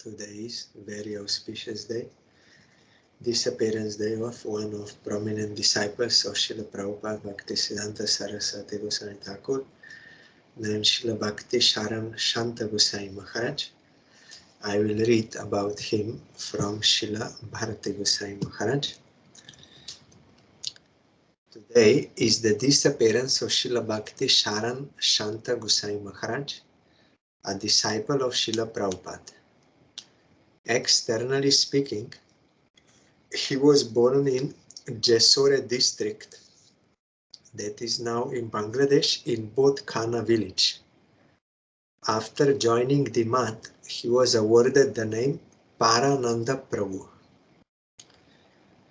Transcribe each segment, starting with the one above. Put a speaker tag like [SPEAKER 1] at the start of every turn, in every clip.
[SPEAKER 1] Today is a very auspicious day, Disappearance Day of one of prominent disciples of Srila Prabhupada, Bhakti Siddhanta Saraswati Goswami Thakur, named Srila Bhakti Sharan Shanta Goswami Maharaj. I will read about him from Srila Bharati Goswami Maharaj. Today is the disappearance of Srila Bhakti Sharan Shanta Goswami Maharaj, a disciple of Srila Prabhupada. Externally speaking, he was born in Jessore district, that is now in Bangladesh, in Bodhkhana village. After joining the Math, he was awarded the name Parananda Prabhu.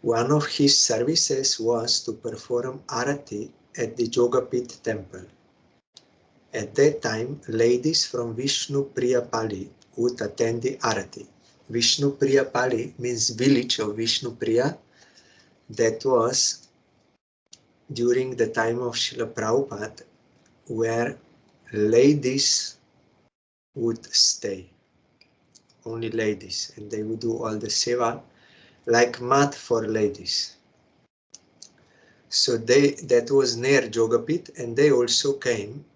[SPEAKER 1] One of his services was to perform arati at the Jogapith temple. At that time, ladies from Vishnu Priya Pali would attend the arati. Vishnu Priya Pali means village of Vishnu Priya. That was during the time of Srila Prabhupada, where ladies would stay, only ladies, and they would do all the seva like mat for ladies. So that was near Jogapith, and they also came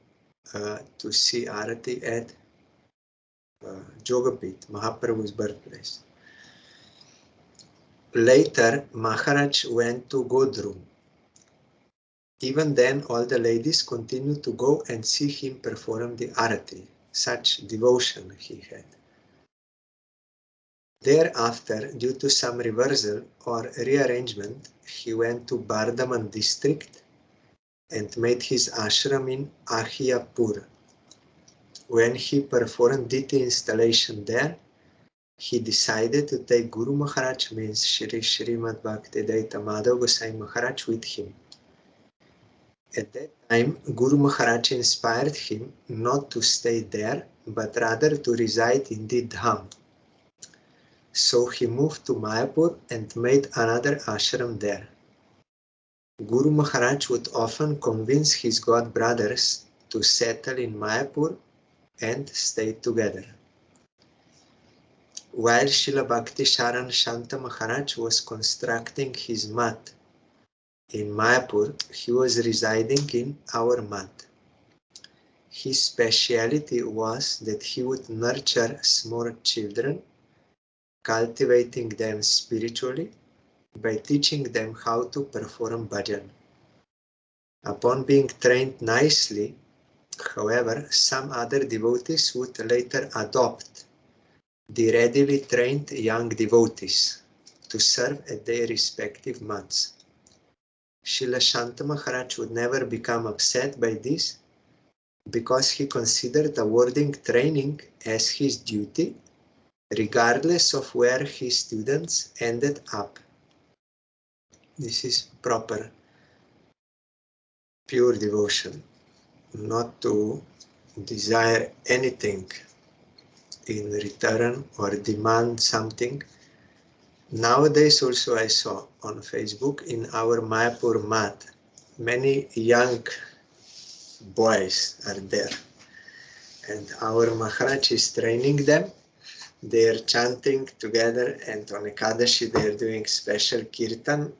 [SPEAKER 1] to see arati at Jogapith, Mahaprabhu's birthplace. Later, Maharaj went to Godrum. Even then, all the ladies continued to go and see him perform the arati. Such devotion he had. Thereafter, due to some reversal or rearrangement, he went to Bardhaman district and made his ashram in Ahiyapur. When he performed deity installation there, he decided to take Guru Maharaj, means Shri Srimad Bhakti Daita Madhav Goswami Maharaj, with him. At that time, Guru Maharaj inspired him not to stay there, but rather to reside in the Dham. So he moved to Mayapur and made another ashram there. Guru Maharaj would often convince his god brothers to settle in Mayapur and stay together. While Srila Bhakti Sharan Shanta Maharaj was constructing his mat in Mayapur, he was residing in our mat. His speciality was that he would nurture small children, cultivating them spiritually by teaching them how to perform bhajan. Upon being trained nicely, however, some other devotees would later adopt the readily trained young devotees to serve at their respective mats. Srila Shanta Maharaj would never become upset by this, because he considered awarding training as his duty, regardless of where his students ended up. This is proper, pure devotion, not to desire anything in return or demand something. Nowadays also I saw on Facebook in our Mayapur mat, many young boys are there. And our Maharaj is training them. They are chanting together, and on Ekadashi they are doing special kirtan,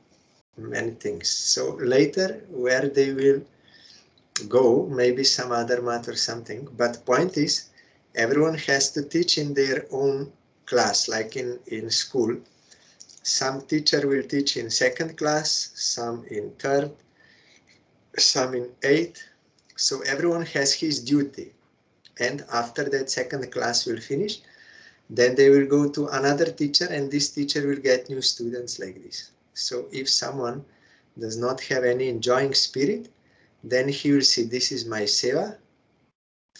[SPEAKER 1] many things. So later, where they will go, maybe some other mat or something, but point is, everyone has to teach in their own class, like in school. Some teacher will teach in second class, some in third, some in eighth. So everyone has his duty. And after that second class will finish, then they will go to another teacher, and this teacher will get new students like this. So if someone does not have any enjoying spirit, then he will see, this is my seva.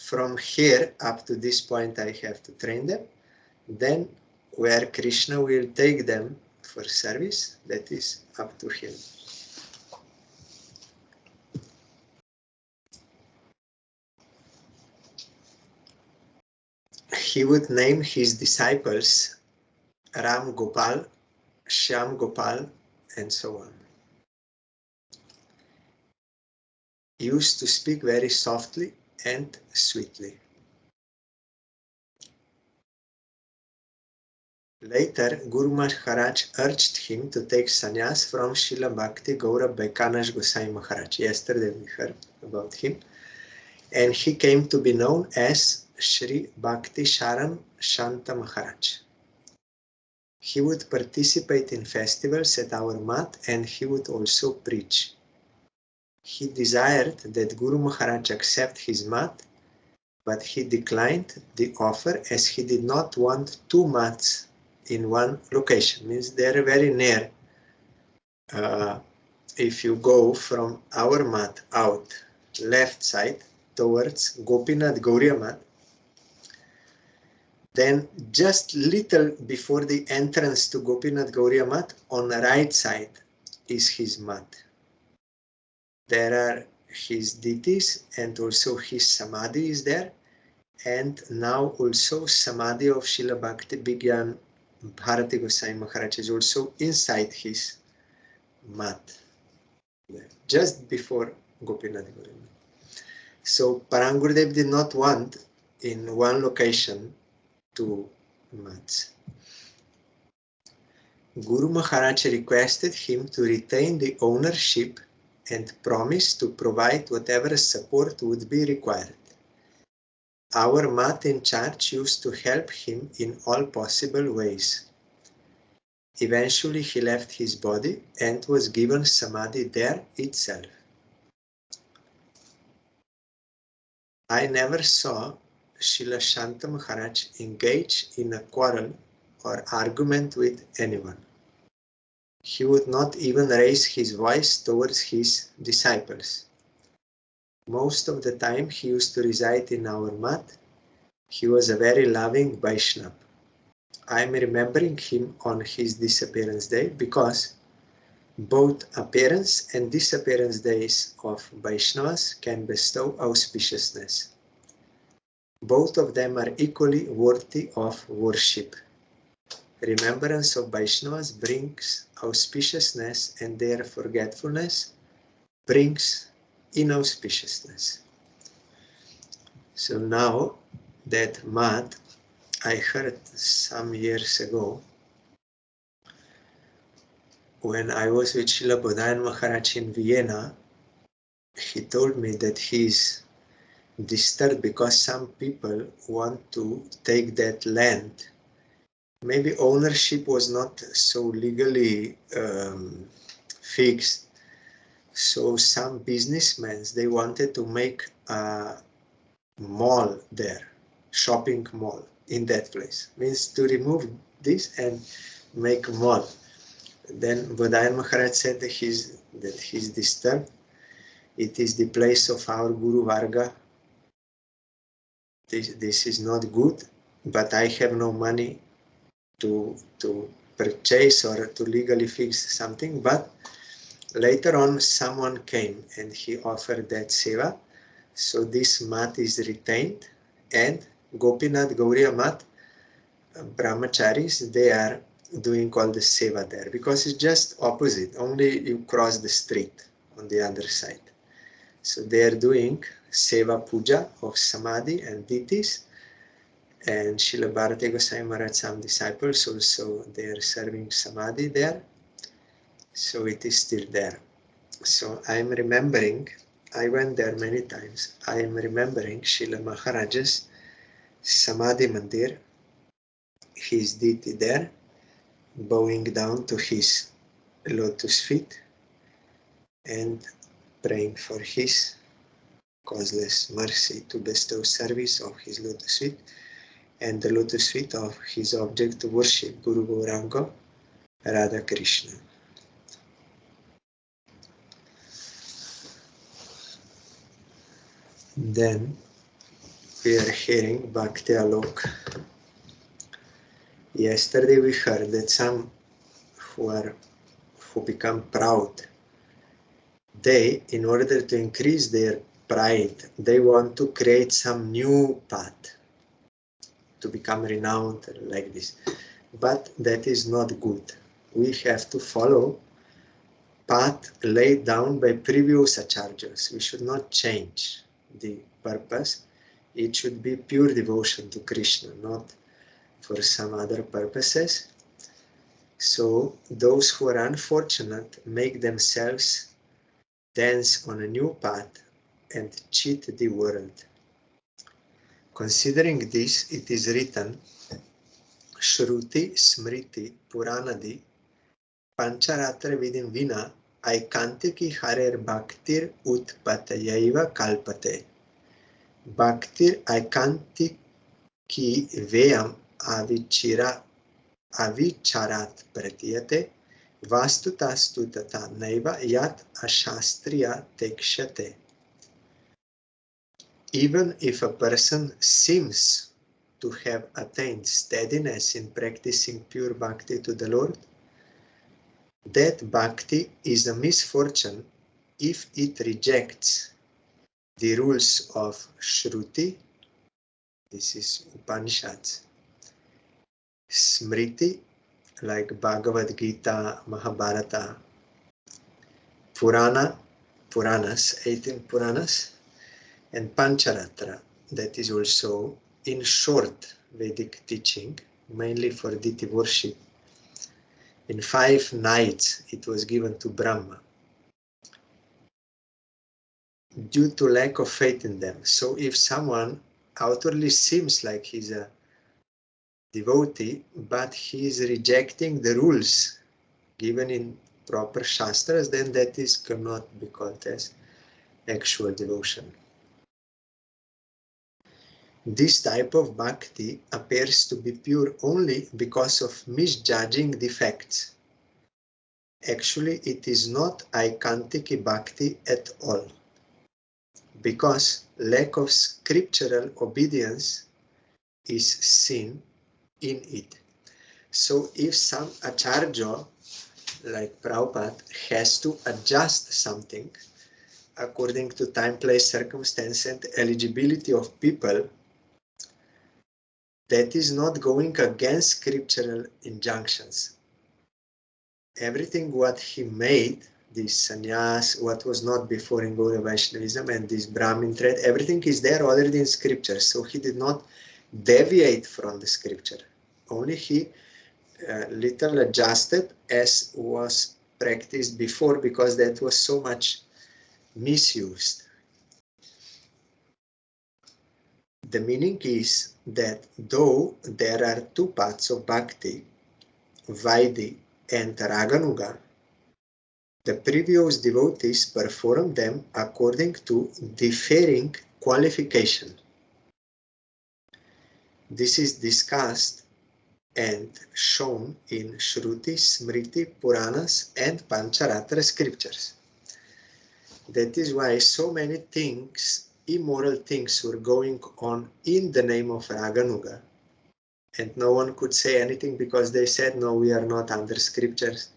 [SPEAKER 1] From here up to this point I have to train them. Then where Krishna will take them for service, that is up to him. He would name his disciples Ram Gopal, Shyam Gopal, and so on. He used to speak very softly and sweetly. Later, Guru Maharaj urged him to take sannyas from Srila Bhakti Gaura Baikanash Gosai Maharaj. Yesterday we heard about him. And he came to be known as Sri Bhakti Sharan Shanta Maharaj. He would participate in festivals at our mat and he would also preach. He desired that Guru Maharaj accept his mat, but he declined the offer as he did not want two mats in one location. Means they're very near. If you go from our mat out, left side towards Gopinath Gauriya mat, then just little before the entrance to Gopinath Gauriya mat, on the right side is his mat. There are his deities and also his samadhi is there. And now also samadhi of Srila Bhakti Vigyan Bharati Gosai Maharaj is also inside his mat, just before Gopinath Gauriya mat. So Parang Gurudev did not want in one location two mats. Guru Maharaj requested him to retain the ownership and promise to provide whatever support would be required. Our mat in charge used to help him in all possible ways. Eventually he left his body and was given samadhi there itself. I never saw Srila Shanta Maharaj engage in a quarrel or argument with anyone. He would not even raise his voice towards his disciples. Most of the time he used to reside in our mat. He was a very loving Vaishnava. I am remembering him on his disappearance day because both appearance and disappearance days of Vaishnavas can bestow auspiciousness. Both of them are equally worthy of worship. Remembrance of Vaishnavas brings auspiciousness and their forgetfulness brings inauspiciousness. So now that mat, I heard some years ago when I was with Srila Bodhayan Maharaj in Vienna, he told me that he's disturbed because some people want to take that land. Maybe ownership was not so legally fixed. So some businessmen, they wanted to make a mall there, shopping mall in that place. Means to remove this and make a mall. Then Bodhayan Maharaj said that he's disturbed. It is the place of our Guru Varga. This is not good, but I have no money to purchase or to legally fix something. But later on someone came and he offered that seva. So this mat is retained, and Gopinath Gauriya mat, brahmacharis, they are doing all the seva there because it's just opposite. Only you cross the street on the other side. So they are doing seva puja of samadhi and deities, and Srila Bharati Gosai Maharaj, some disciples also, they are serving samadhi there. So it is still there. So I am remembering, I went there many times. I am remembering Srila Maharaj's Samadhi Mandir, his deity there, bowing down to his lotus feet and praying for his causeless mercy to bestow service of his lotus feet and the lotus feet of his object to worship, Guru Gauranga, Radha Krishna. Then we are hearing Bhaktyaloka. Yesterday we heard that some who become proud, they, in order to increase their pride, they want to create some new path to become renowned like this. But that is not good. We have to follow path laid down by previous acharyas. We should not change the purpose. It should be pure devotion to Krishna, not for some other purposes. So those who are unfortunate make themselves dance on a new path and cheat the world. Considering this, it is written, Shruti, Smriti, Puranadi, Pancharatra Vidin Vina, Aikantiki Harer Bhaktir Utpatayaiva Kalpate. Bhaktir Aikantiki Veyam Avicharat Pratiyate, Vastutastu Tata Naiva Yat Ashastriya Tekshate. Even if a person seems to have attained steadiness in practicing pure bhakti to the Lord, that bhakti is a misfortune if it rejects the rules of Shruti, this is Upanishads, Smriti, like Bhagavad Gita, Mahabharata, Puranas, 18 Puranas, and Pancharatra, that is also in short Vedic teaching, mainly for deity worship. In 5 nights it was given to Brahma due to lack of faith in them. So if someone outwardly seems like he's a devotee, but he is rejecting the rules given in proper shastras, then that is cannot be called as actual devotion. This type of bhakti appears to be pure only because of misjudging the facts. Actually, it is not aikantiki bhakti at all, because lack of scriptural obedience is seen in it. So if some acharya, like Prabhupada, has to adjust something according to time, place, circumstance, and eligibility of people, that is not going against scriptural injunctions. Everything what he made, this sannyas, what was not before in Gaudiya Vaishnavism, and this Brahmin thread, everything is there already in scripture. So he did not deviate from the scripture. Only he little adjusted as was practiced before, because that was so much misused. The meaning is that though there are 2 paths of bhakti, Vaidhi and Raganuga, the previous devotees perform them according to differing qualification. This is discussed and shown in Shruti, Smriti, Puranas and Pancharatra scriptures. That is why so many things, immoral things, were going on in the name of Raganuga, and no one could say anything because they said, no, we are not under scriptures,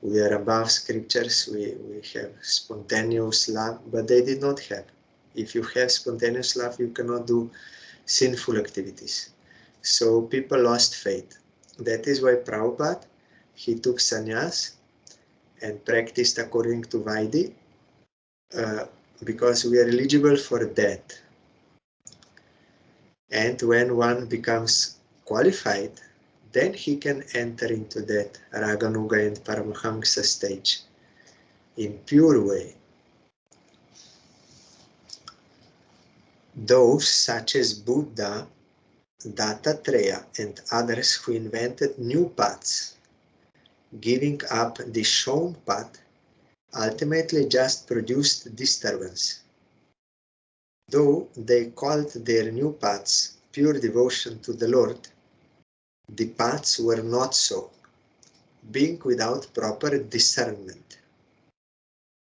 [SPEAKER 1] we are above scriptures, we have spontaneous love, but they did not have. If you have spontaneous love, you cannot do sinful activities. So people lost faith. That is why Prabhupada, he took sannyas and practiced according to Vaidhi, because we are eligible for that. And when one becomes qualified, then he can enter into that Raganuga and Paramahamsa stage in pure way. Those such as Buddha, Dattatreya and others who invented new paths, giving up the shown path, ultimately just produced disturbance. Though they called their new paths pure devotion to the Lord, the paths were not so, being without proper discernment.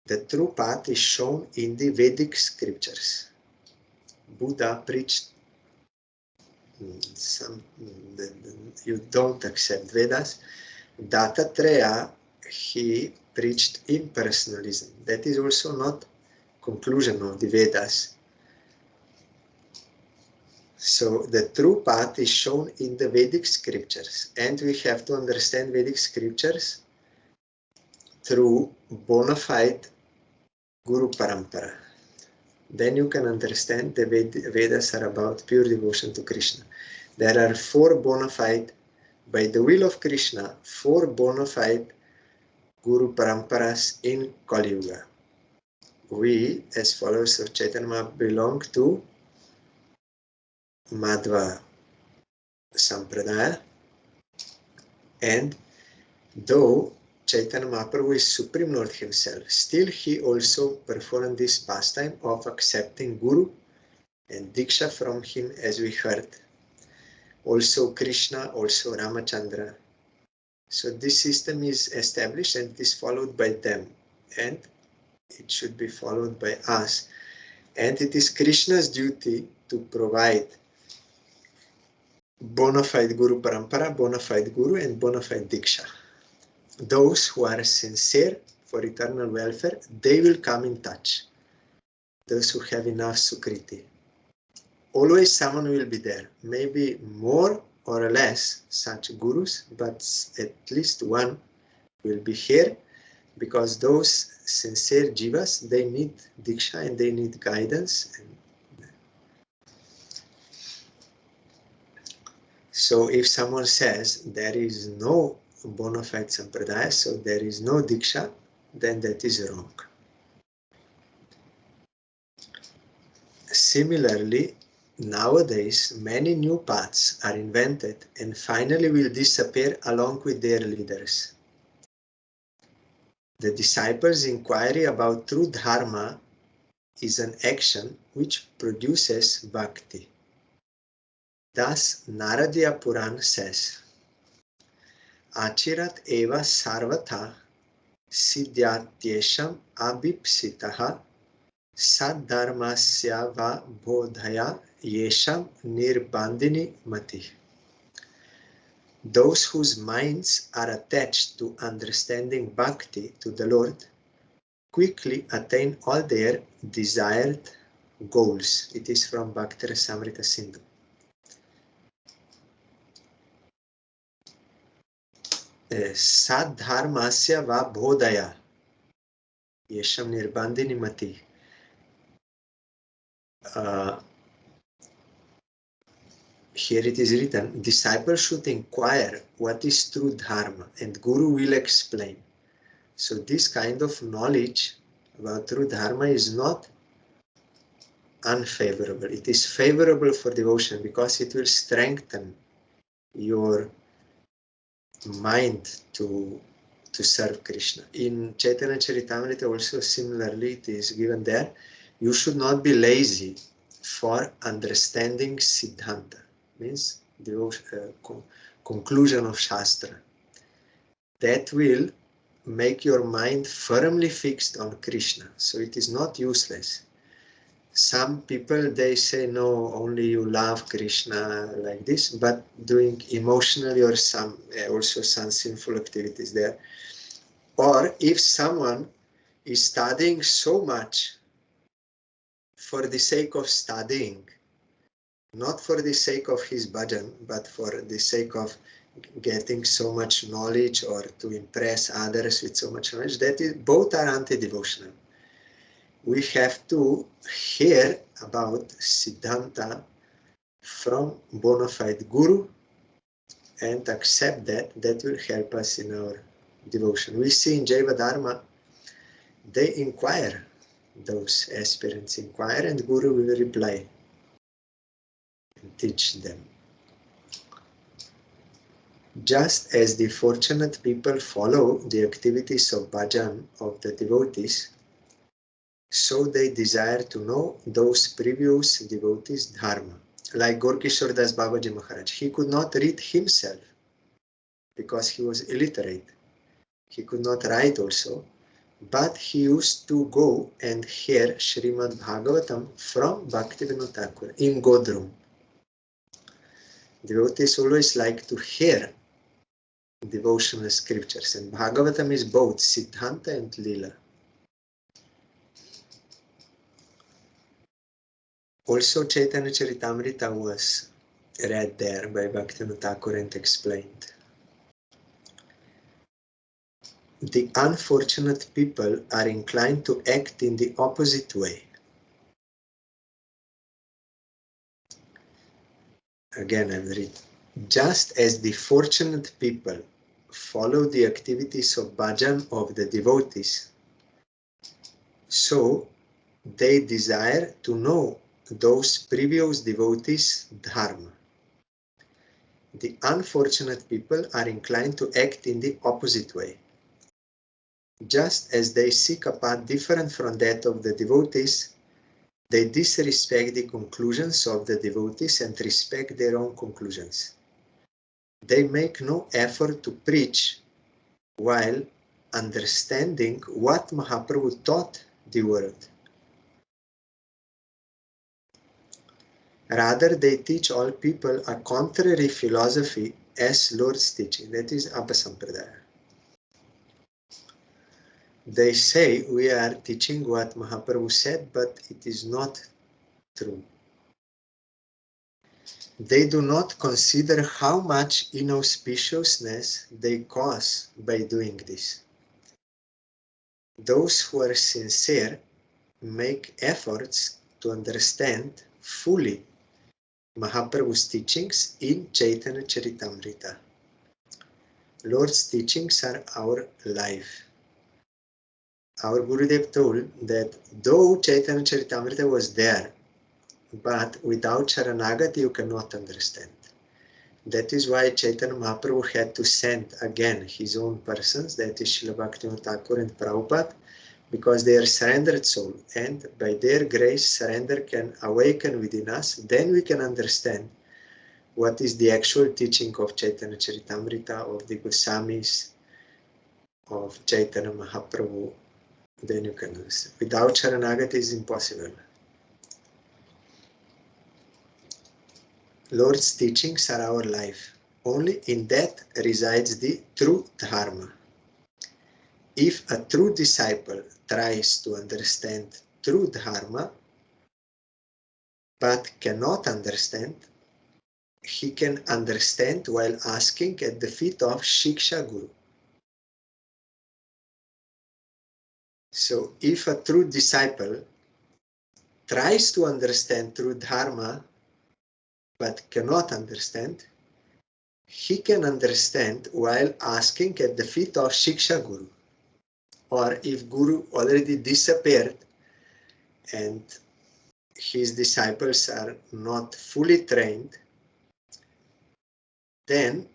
[SPEAKER 1] The true path is shown in the Vedic scriptures. Buddha preached you don't accept Vedas. Dattatreya, he preached impersonalism. That is also not conclusion of the Vedas. So the true path is shown in the Vedic scriptures, and we have to understand Vedic scriptures through bona fide Guru Parampara. Then you can understand the Vedas are about pure devotion to Krishna. There are 4 bona fide by the will of Krishna, 4 bona fide Guru Paramparas in Kali Yuga. We, as followers of Chaitanya Mahaprabhu, belong to Madhva Sampradaya, and though Chaitanya Mahaprabhu is Supreme Lord himself, still he also performed this pastime of accepting Guru and Diksha from him, as we heard. Also Krishna, also Ramachandra. So this system is established and it is followed by them, and it should be followed by us. And it is Krishna's duty to provide bona fide Guru Parampara, bona fide Guru, and bona fide Diksha. Those who are sincere for eternal welfare, they will come in touch. Those who have enough Sukriti. Always someone will be there, maybe more or less such Gurus, but at least one will be here, because those sincere Jivas, they need Diksha and they need guidance. So if someone says there is no bona fide Sampradaya, so there is no Diksha, then that is wrong. Similarly, nowadays many new paths are invented and finally will disappear along with their leaders. The disciples' inquiry about true dharma is an action which produces bhakti. Thus, Naradiya Puran says, Achirat eva sarvatha siddhyatyesham abhipsitaha saddharmasya va bodhaya yesham nirbandhini mati. Those whose minds are attached to understanding bhakti to the Lord quickly attain all their desired goals. It is from Bhakti Rasamrita Sindhu. Saddharmasya va bodhaya yesham nirbandhini mati. Here it is written, disciples should inquire what is true dharma, and Guru will explain. So this kind of knowledge about true dharma is not unfavorable. It is favorable for devotion because it will strengthen your mind to serve Krishna. In Chaitanya Charitamrita also similarly it is given there, you should not be lazy for understanding Siddhanta, means the conclusion of Shastra. That will make your mind firmly fixed on Krishna, so it is not useless. Some people, they say, no, only you love Krishna like this, but doing emotionally or some also some sinful activities there. Or if someone is studying so much for the sake of studying, not for the sake of his bhajan, but for the sake of getting so much knowledge or to impress others with so much knowledge, that is, both are anti-devotional. We have to hear about Siddhanta from bona fide Guru and accept that. That will help us in our devotion. We see in Jaiva Dharma, they inquire, those aspirants inquire, and Guru will reply and teach them. Just as the fortunate people follow the activities of bhajan of the devotees, so they desire to know those previous devotees' dharma. Like Gorkishore Das Babaji Maharaj, he could not read himself because he was illiterate. He could not write also, but he used to go and hear Srimad Bhagavatam from Bhaktivinoda Thakur in Godrum. Devotees always like to hear devotional scriptures, and Bhagavatam is both Siddhanta and Leela. Also, Chaitanya Charitamrita was read there by Bhaktivinoda Thakur and explained. The unfortunate people are inclined to act in the opposite way. Again, I will read. Just as the fortunate people follow the activities of bhajan of the devotees, so they desire to know those previous devotees' dharma. The unfortunate people are inclined to act in the opposite way. Just as they seek a path different from that of the devotees, they disrespect the conclusions of the devotees and respect their own conclusions. They make no effort to preach while understanding what Mahaprabhu taught the world. Rather, they teach all people a contrary philosophy as Lord's teaching. That is Apasampradaya. They say we are teaching what Mahaprabhu said, but it is not true. They do not consider how much inauspiciousness they cause by doing this. Those who are sincere make efforts to understand fully Mahaprabhu's teachings in Chaitanya Charitamrita. Lord's teachings are our life. Our Gurudev told that though Chaitanya Charitamrita was there, but without Sharanagati you cannot understand. That is why Chaitanya Mahaprabhu had to send again his own persons, that is Srila Bhaktivinoda Thakur and Prabhupada, because they are surrendered soul, and by their grace surrender can awaken within us. Then we can understand what is the actual teaching of Chaitanya Charitamrita, of the Goswamis, of Chaitanya Mahaprabhu. Then you can understand. Without Sharanagati it is impossible. Lord's teachings are our life. Only in that resides the true dharma. If a true disciple tries to understand true dharma, but cannot understand, he can understand while asking at the feet of Shiksha Guru. So if a true disciple tries to understand true dharma, but cannot understand, he can understand while asking at the feet of Shiksha Guru. Or if Guru already disappeared and his disciples are not fully trained, then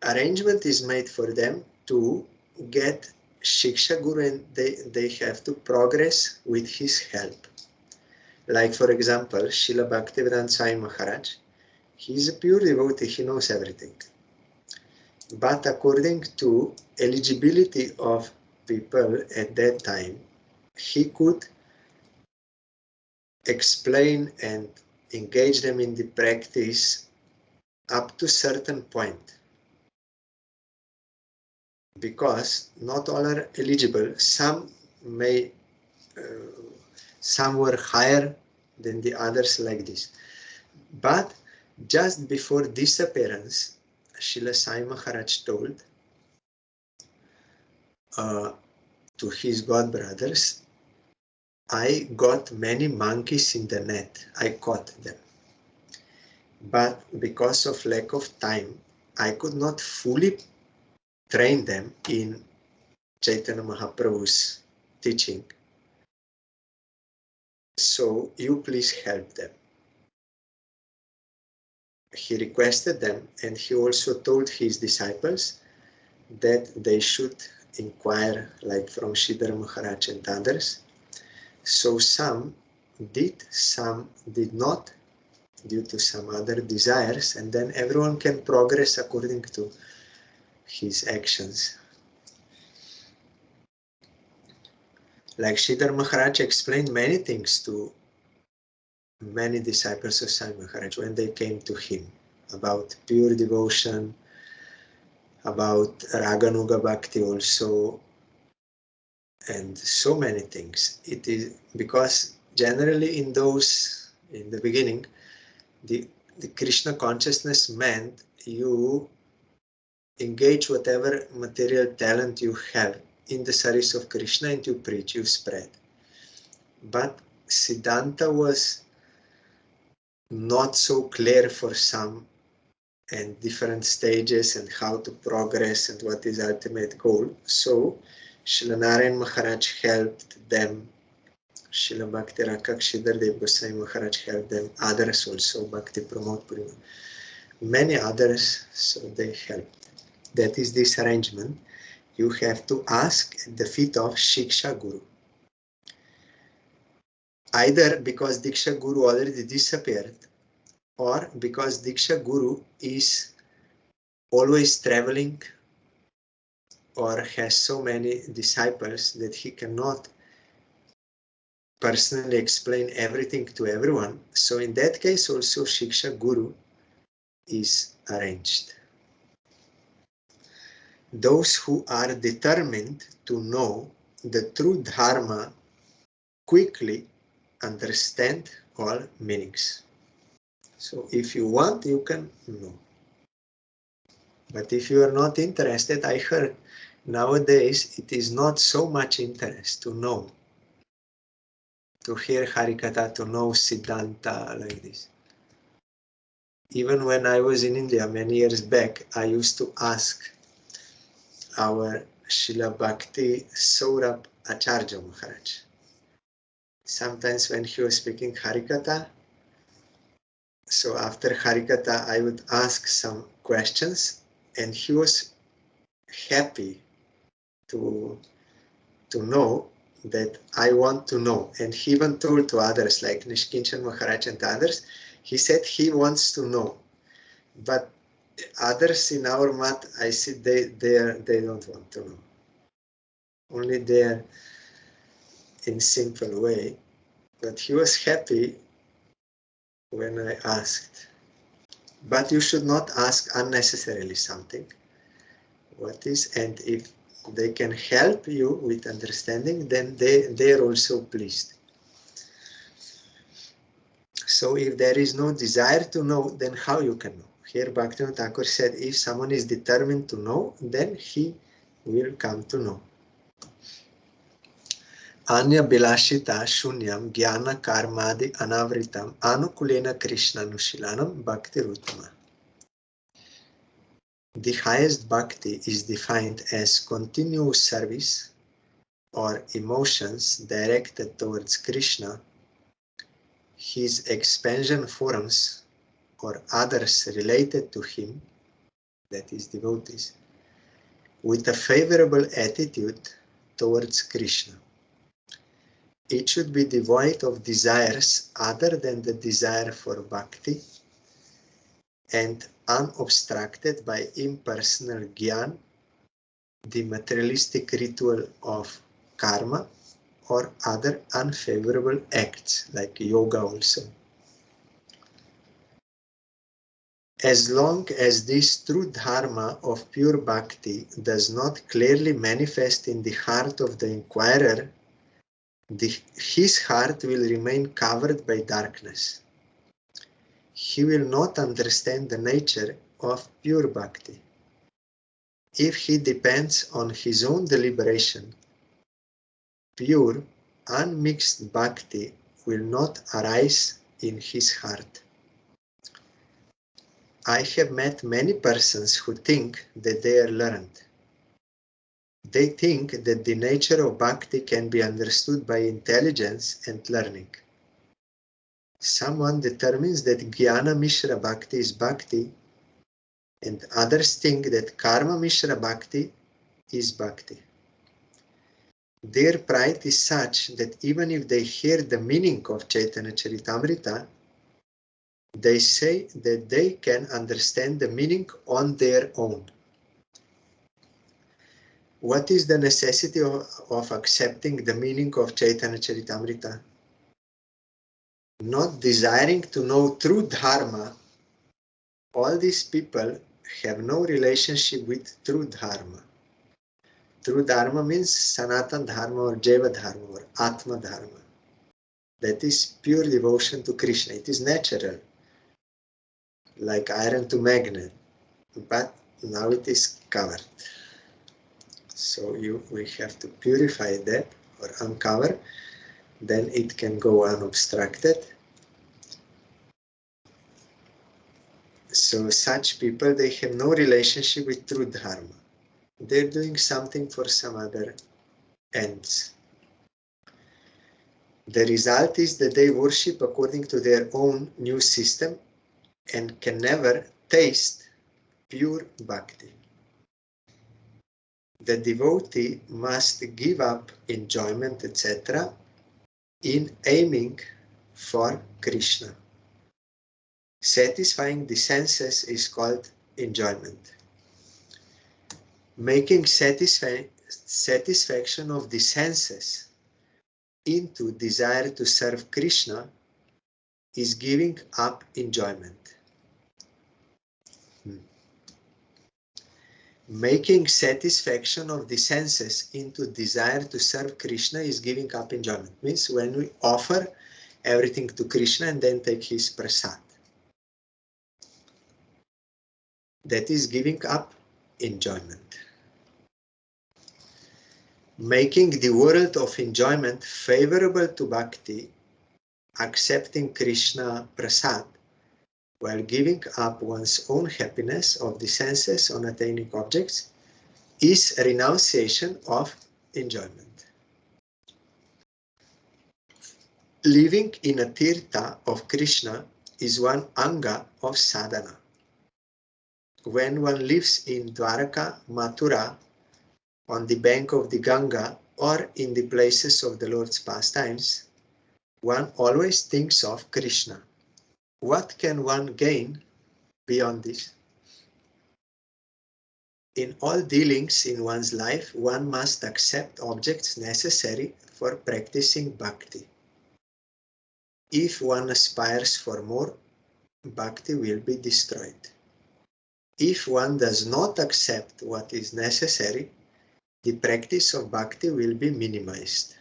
[SPEAKER 1] arrangement is made for them to get Shiksha Guru, and they have to progress with his help. Like for example, Srila Bhaktivedanta Swami Maharaj, he is a pure devotee, he knows everything. But according to eligibility of people at that time, he could explain and engage them in the practice up to certain point. Because not all are eligible, some were higher than the others like this. But just before disappearance, Srila Sai Maharaj told to his godbrothers, I got many monkeys in the net, I caught them. But because of lack of time, I could not fully train them in Chaitanya Mahaprabhu's teaching. So you please help them. He requested them, and he also told his disciples that they should inquire, like from Sridhar Maharaj and others. So some did, some did not, due to some other desires, and then everyone can progress according to his actions. Like Sridhar Maharaj explained many things to many disciples of Sai Maharaj when they came to him about pure devotion, about Raganuga Bhakti also, and so many things. It is because generally in the beginning, the Krishna consciousness meant you engage whatever material talent you have in the service of Krishna and you preach, you spread. But Siddhanta was not so clear for some and different stages and how to progress and what is ultimate goal. So Srila Narayan Maharaj helped them, Srila Bhakti Rakshidhar Goswami Maharaj helped them, others also, Bhakti Pramod Puri, many others, so they helped. That is this arrangement. You have to ask at the feet of Shiksha Guru. Either because Diksha Guru already disappeared, or because Diksha Guru is always traveling or has so many disciples that he cannot personally explain everything to everyone. So in that case also Shiksha Guru is arranged. Those who are determined to know the true Dharma quickly understand all meanings. So if you want, you can know. But if you are not interested, I heard nowadays it is not so much interest to know, to hear Harikatha, to know Siddhanta like this. Even when I was in India many years back, I used to ask our Srila Bhakti Saurabh Acharya Maharaj. Sometimes when he was speaking Harikatha, so after Harikatha I would ask some questions and he was happy to know that I want to know. And he even told to others like Nishkinchan Maharaj and others, he said he wants to know. But others in our mat, I see they don't want to know. Only they are in simple way. But he was happy when I asked. But you should not ask unnecessarily something. What is, and if they can help you with understanding, then they are also pleased. So if there is no desire to know, then how you can know? Here Bhaktivinoda Thakur said, if someone is determined to know, then he will come to know. Anya bilashita shunyam jnana karmadi anavritam anukulena krishna nushilanam bhakti rutama. The highest bhakti is defined as continuous service or emotions directed towards Krishna, his expansion forms, or others related to him, that is devotees, with a favorable attitude towards Krishna. It should be devoid of desires other than the desire for bhakti and unobstructed by impersonal jnana, the materialistic ritual of karma, or other unfavorable acts like yoga also. As long as this true dharma of pure bhakti does not clearly manifest in the heart of the inquirer, his heart will remain covered by darkness. He will not understand the nature of pure bhakti. If he depends on his own deliberation, pure, unmixed bhakti will not arise in his heart. I have met many persons who think that they are learned. They think that the nature of bhakti can be understood by intelligence and learning. Someone determines that Jnana Mishra Bhakti is bhakti, and others think that Karma Mishra Bhakti is bhakti. Their pride is such that even if they hear the meaning of Chaitanya Charitamrita, they say that they can understand the meaning on their own. What is the necessity of accepting the meaning of Chaitanya Charitamrita? Not desiring to know true Dharma, all these people have no relationship with true Dharma. True Dharma means Sanatan Dharma or Jaiva Dharma or Atma Dharma. That is pure devotion to Krishna. It is natural, like iron to magnet, but now it is covered. So we have to purify that or uncover, then it can go unobstructed. So such people, they have no relationship with true dharma. They're doing something for some other ends. The result is that they worship according to their own new system and can never taste pure bhakti. The devotee must give up enjoyment, etc., in aiming for Krishna. Satisfying the senses is called enjoyment. Making satisfaction of the senses into desire to serve Krishna is giving up enjoyment. Making satisfaction of the senses into desire to serve Krishna is giving up enjoyment. Means when we offer everything to Krishna and then take his prasad. That is giving up enjoyment. Making the world of enjoyment favorable to bhakti, accepting Krishna prasad, while giving up one's own happiness of the senses on attaining objects, is a renunciation of enjoyment. Living in a tirtha of Krishna is one anga of sadhana. When one lives in Dwaraka, Mathura, on the bank of the Ganga, or in the places of the Lord's pastimes, one always thinks of Krishna. What can one gain beyond this? In all dealings in one's life, one must accept objects necessary for practicing bhakti. If one aspires for more, bhakti will be destroyed. If one does not accept what is necessary, the practice of bhakti will be minimized.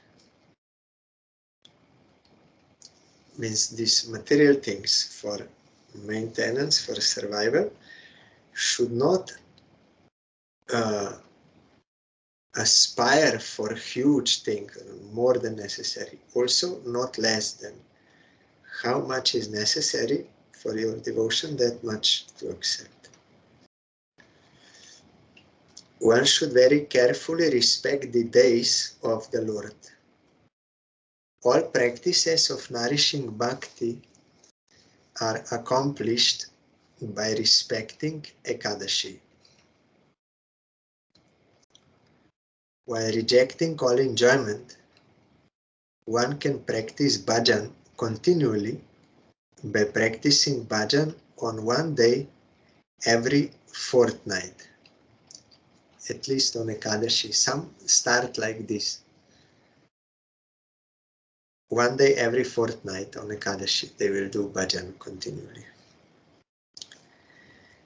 [SPEAKER 1] Means these material things for maintenance, for survival, should not aspire for huge things, more than necessary. Also not less than. How much is necessary for your devotion, that much to accept. One should very carefully respect the days of the Lord. All practices of nourishing bhakti are accomplished by respecting Ekadashi. While rejecting all enjoyment, one can practice bhajan continually by practicing bhajan on one day every fortnight, at least on Ekadashi. Some start like this. One day every fortnight on Ekadashi, they will do bhajan continually.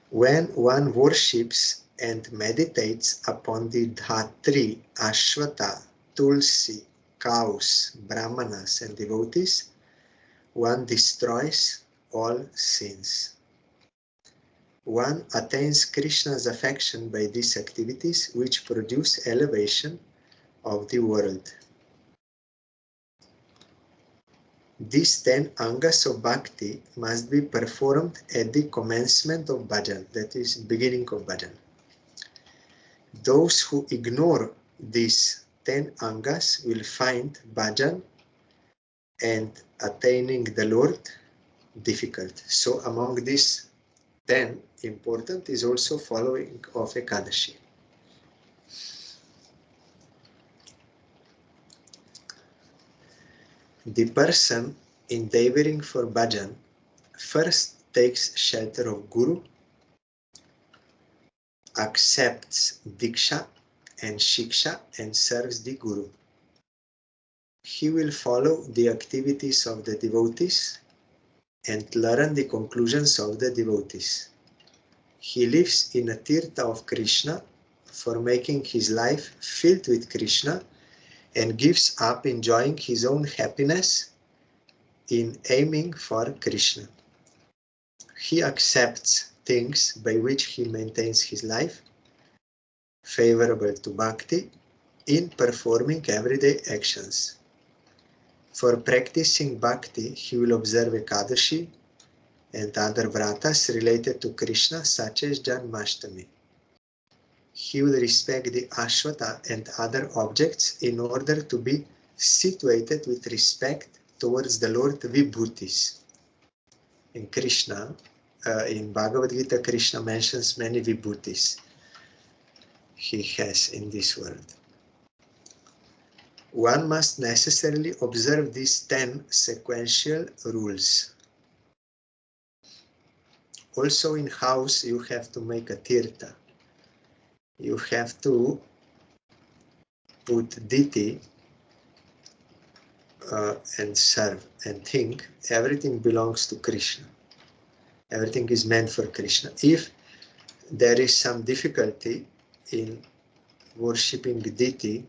[SPEAKER 1] When one worships and meditates upon the Dhatri, Ashwata, Tulsi, cows, brahmanas and devotees, one destroys all sins. One attains Krishna's affection by these activities, which produce elevation of the world. These 10 angas of bhakti must be performed at the commencement of bhajan, that is, beginning of bhajan. Those who ignore these 10 angas will find bhajan and attaining the Lord difficult. So among these 10, important is also following of Ekadashi. The person endeavoring for bhajan first takes shelter of Guru, accepts Diksha and Shiksha and serves the Guru. He will follow the activities of the devotees and learn the conclusions of the devotees. He lives in a tirtha of Krishna for making his life filled with Krishna and gives up enjoying his own happiness in aiming for Krishna. He accepts things by which he maintains his life favorable to bhakti in performing everyday actions. For practicing bhakti, he will observe Ekadashi, and other vratas related to Krishna, such as Janmashtami. He will respect the Ashwata and other objects in order to be situated with respect towards the Lord Vibhutis. In Krishna, in Bhagavad Gita, Krishna mentions many Vibhutis he has in this world. One must necessarily observe these 10 sequential rules. Also in house you have to make a tirtha. You have to put diti and serve and think everything belongs to Krishna. Everything is meant for Krishna. If there is some difficulty in worshipping deity,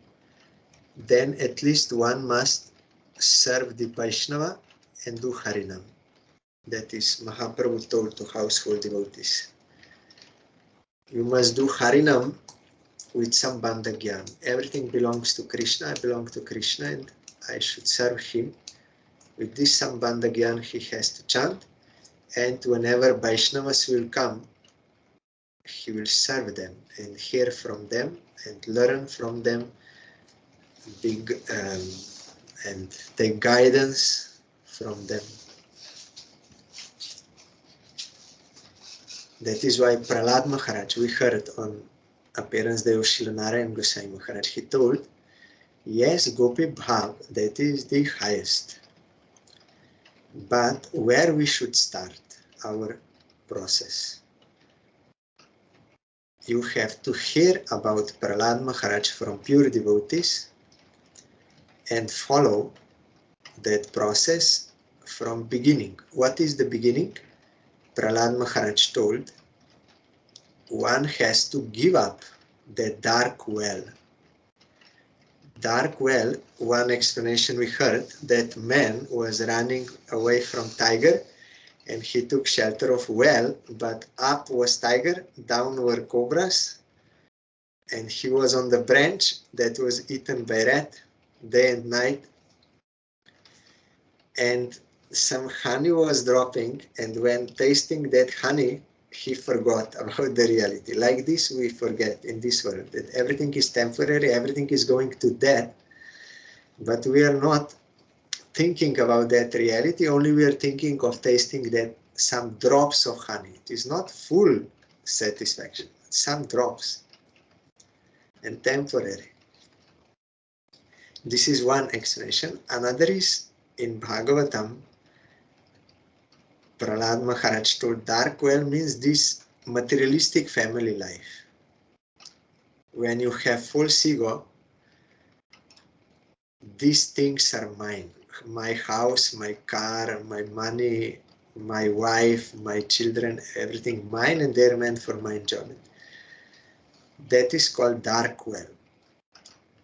[SPEAKER 1] then at least one must serve the Vaishnava and do Harinam. That is Mahaprabhu told to household devotees. You must do Harinam with some Bandhagyan. Everything belongs to Krishna, I belong to Krishna and I should serve him. With this Sambandhagyan he has to chant, and whenever Vaishnavas will come, he will serve them and hear from them and learn from them and take guidance from them. That is why Prahlad Maharaj, we heard on appearance day of Srila Narayan Goswami Maharaj, he told, yes, Gopi Bhav, that is the highest. But where we should start our process? You have to hear about Prahlad Maharaj from pure devotees and follow that process from beginning. What is the beginning? Prahlad Maharaj told, one has to give up the dark well. Dark well, one explanation we heard, that man was running away from tiger and he took shelter of well, but up was tiger, down were cobras, and he was on the branch that was eaten by rat day and night, and some honey was dropping, and when tasting that honey, he forgot about the reality. Like this we forget in this world, that everything is temporary, everything is going to death, but we are not thinking about that reality, only we are thinking of tasting that some drops of honey. It is not full satisfaction, some drops, and temporary. This is one explanation. Another is in Bhagavatam, Prahlad Maharaj told dark well means this materialistic family life. When you have false ego, these things are mine. My house, my car, my money, my wife, my children, everything mine, and they're meant for my enjoyment. That is called dark well.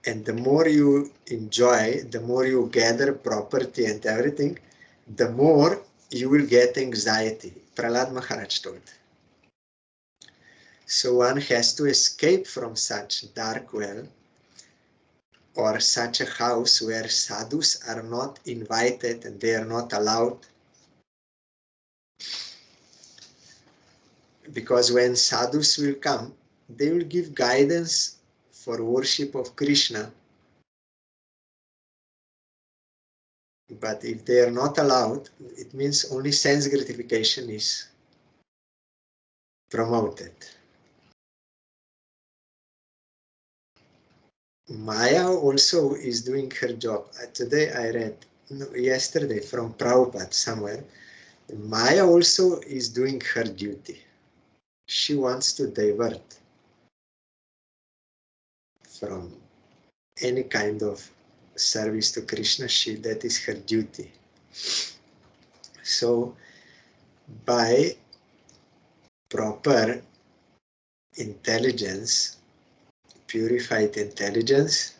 [SPEAKER 1] And the more you enjoy, the more you gather property and everything, the more you will get anxiety. Prahlad Maharaj told. So one has to escape from such dark well or such a house where sadhus are not invited and they are not allowed. Because when sadhus will come, they will give guidance for worship of Krishna. But if they are not allowed, it means only sense gratification is promoted. Maya also is doing her job. Today I read, yesterday from Prabhupada somewhere, Maya also is doing her duty. She wants to divert from any kind of service to Krishna. That is her duty. So by proper intelligence, purified intelligence,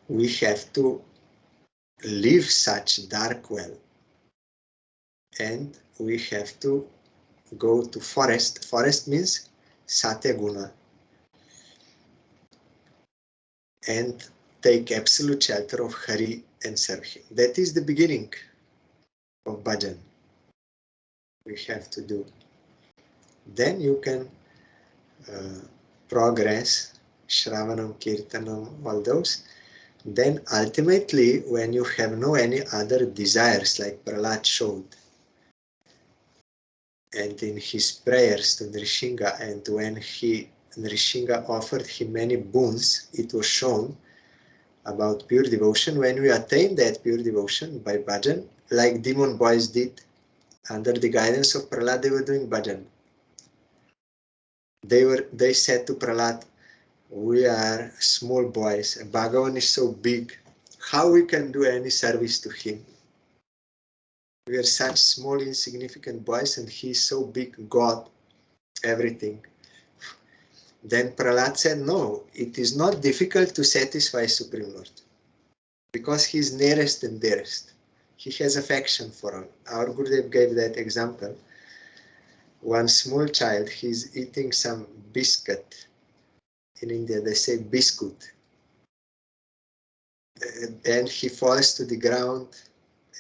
[SPEAKER 1] we have to leave such dark well, and we have to go to forest. Forest means Satya Guna, and take absolute shelter of Hari and serve him. That is the beginning of bhajan. we have to do. Then you can progress, Shravanam, Kirtanam, all those. Then ultimately, when you have no any other desires, like Prahlad showed, and in his prayers to Nrsimha, and when Nrsimha offered him many boons, it was shown about pure devotion. When we attain that pure devotion by bhajan, like demon boys did, under the guidance of Prahlad, they were doing bhajan. They said to Prahlad, we are small boys, and Bhagavan is so big, how we can do any service to him? We are such small, insignificant boys, and he is so big, God, everything. Then Prahlad said, no, it is not difficult to satisfy Supreme Lord, because he is nearest and dearest. He has affection for all. Our Gurudev gave that example. One small child, he is eating some biscuit. In India, they say biscuit. And he falls to the ground.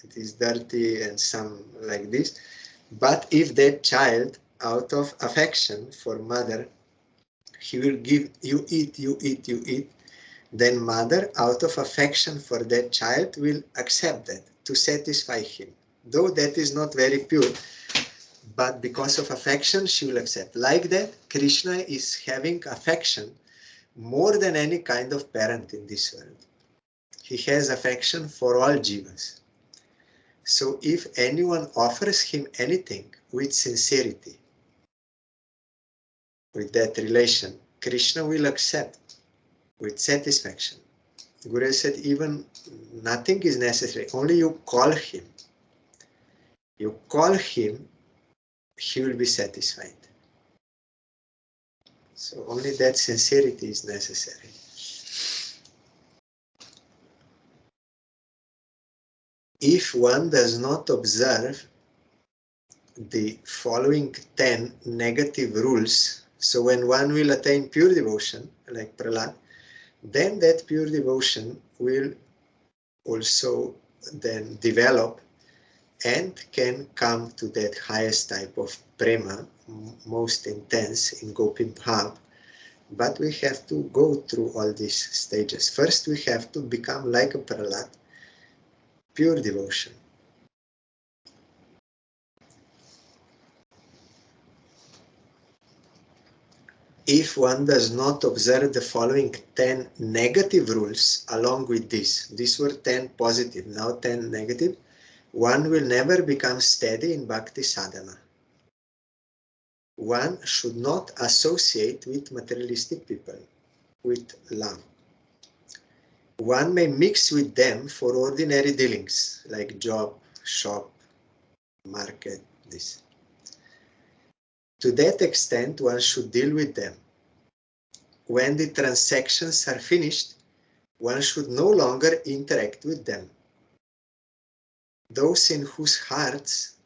[SPEAKER 1] It is dirty and some like this. But if that child, out of affection for mother, he will give, you eat, you eat, you eat, then mother, out of affection for that child, will accept that to satisfy him. Though that is not very pure, but because of affection, she will accept. Like that, Krishna is having affection more than any kind of parent in this world. He has affection for all jivas. So if anyone offers him anything with sincerity, with that relation, Krishna will accept with satisfaction. Guru said even nothing is necessary, only you call him. You call him, he will be satisfied. So only that sincerity is necessary. If one does not observe the following 10 negative rules, so when one will attain pure devotion, like Prahlad, then that pure devotion will also then develop and can come to that highest type of prema, most intense in Gopi Bhav. But we have to go through all these stages. First, we have to become like a Prahlad, pure devotion. If one does not observe the following 10 negative rules along with these were 10 positive, now 10 negative, one will never become steady in bhakti sadhana. One should not associate with materialistic people, with love. One may mix with them for ordinary dealings, like job, shop, market, this. To that extent, one should deal with them. When the transactions are finished, one should no longer interact with them. Those in whose hearts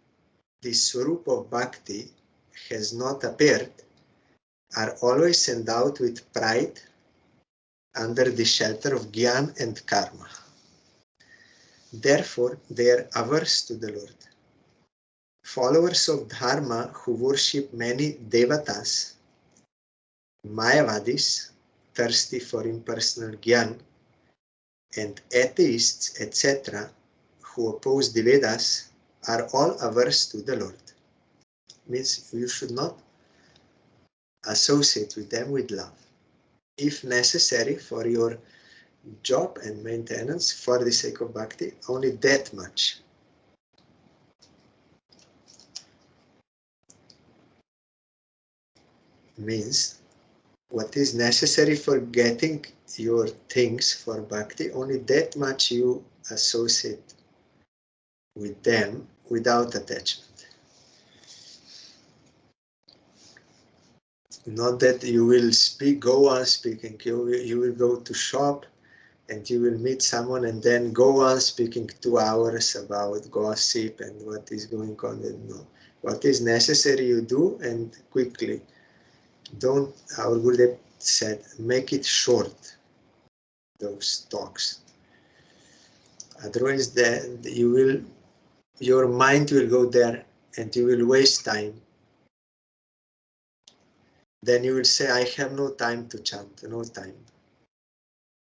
[SPEAKER 1] the Swarup of Bhakti has not appeared are always endowed with pride under the shelter of Gyan and Karma. Therefore, they are averse to the Lord. Followers of Dharma who worship many devatas, Mayavadis, thirsty for impersonal Gyan, and atheists, etc., who oppose the Vedas, are all averse to the Lord. Means you should not associate with them with love. If necessary for your job and maintenance, for the sake of bhakti, only that much. Means what is necessary for getting your things for bhakti, only that much you associate with them without attachment. Not that you will go on speaking, you will go to shop and you will meet someone and then go on speaking 2 hours about gossip and what is going on. And no, what is necessary you do and quickly. Don't, our Gurudev said, make it short, those talks. Otherwise, your mind will go there and you will waste time, then you will say, I have no time to chant, no time.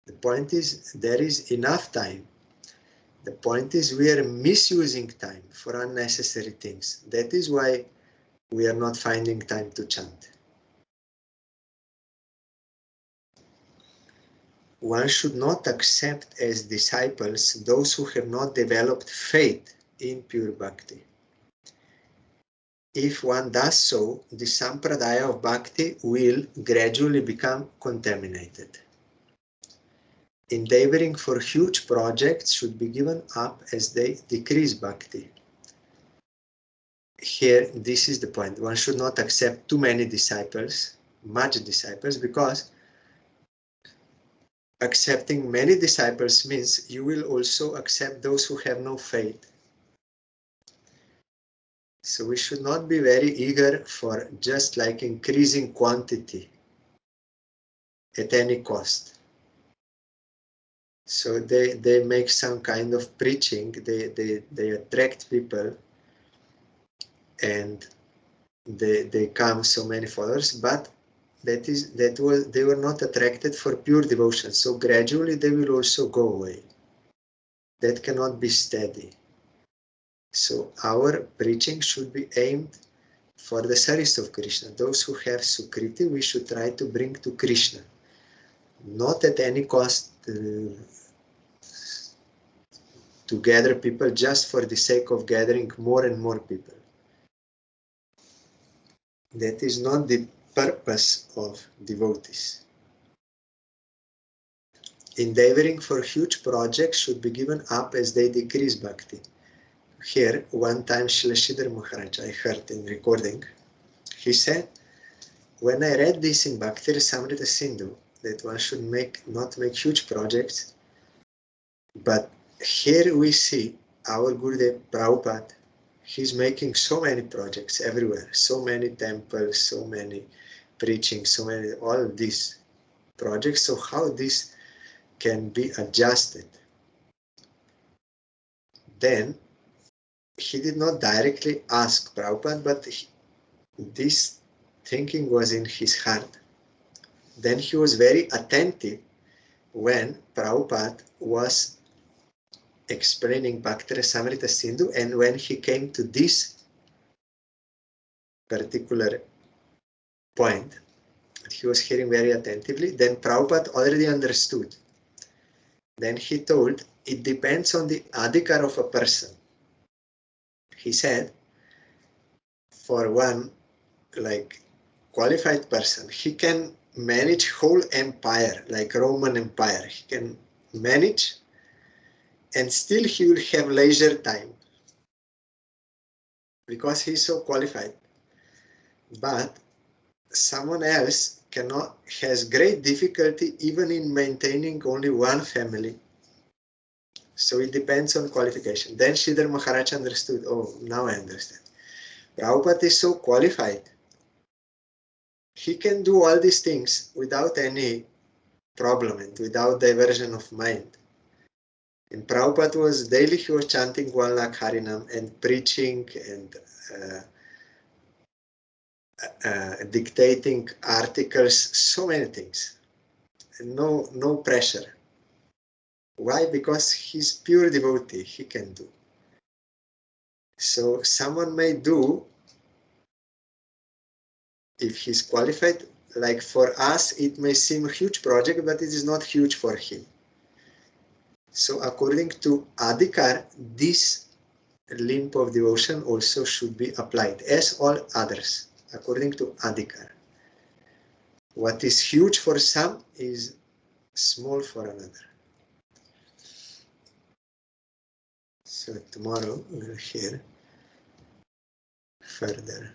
[SPEAKER 1] The point is, there is enough time. The point is, we are misusing time for unnecessary things. That is why we are not finding time to chant. One should not accept as disciples those who have not developed faith in pure bhakti. If one does so, the sampradaya of bhakti will gradually become contaminated. Endeavoring for huge projects should be given up as they decrease bhakti. Here, this is the point. One should not accept too many disciples, much disciples, because accepting many disciples means you will also accept those who have no faith. So we should not be very eager for just like increasing quantity at any cost. So they make some kind of preaching, they attract people and they come so many followers, but they were not attracted for pure devotion. So gradually they will also go away. That cannot be steady. So our preaching should be aimed for the service of Krishna. Those who have Sukriti, we should try to bring to Krishna. Not at any cost to gather people just for the sake of gathering more and more people. That is not the purpose of devotees. Endeavoring for huge projects should be given up as they decrease bhakti. Here, one time Srila Maharaj, I heard in recording, he said, when I read this in Bhakti Rasamrita Sindhu, that one should not make huge projects, but here we see our Gurudev Prabhupada, he's making so many projects everywhere, so many temples, so many preaching, so many, all of these projects. So how this can be adjusted? Then he did not directly ask Prabhupada, but this thinking was in his heart. Then he was very attentive when Prabhupada was explaining Bhakti Rasamrita Sindhu, and when he came to this particular point, he was hearing very attentively, then Prabhupada already understood. Then he told, it depends on the adhikar of a person. He said, for one like qualified person, he can manage whole empire, like Roman Empire. He can manage and still he will have leisure time because he is so qualified. But someone else has great difficulty even in maintaining only one family. So it depends on qualification. Then Sridhar Maharaj understood, oh, now I understand. Prabhupada is so qualified. He can do all these things without any problem and without diversion of mind. And Prabhupada was daily, he was chanting 1 lakh Harinam and preaching and dictating articles, so many things. No pressure. Why? Because he's pure devotee, he can do. So someone may do, if he's qualified, like for us, it may seem a huge project, but it is not huge for him. So according to Adhikar, this limb of devotion also should be applied, as all others, according to Adhikar. What is huge for some is small for another. So tomorrow we'll hear further.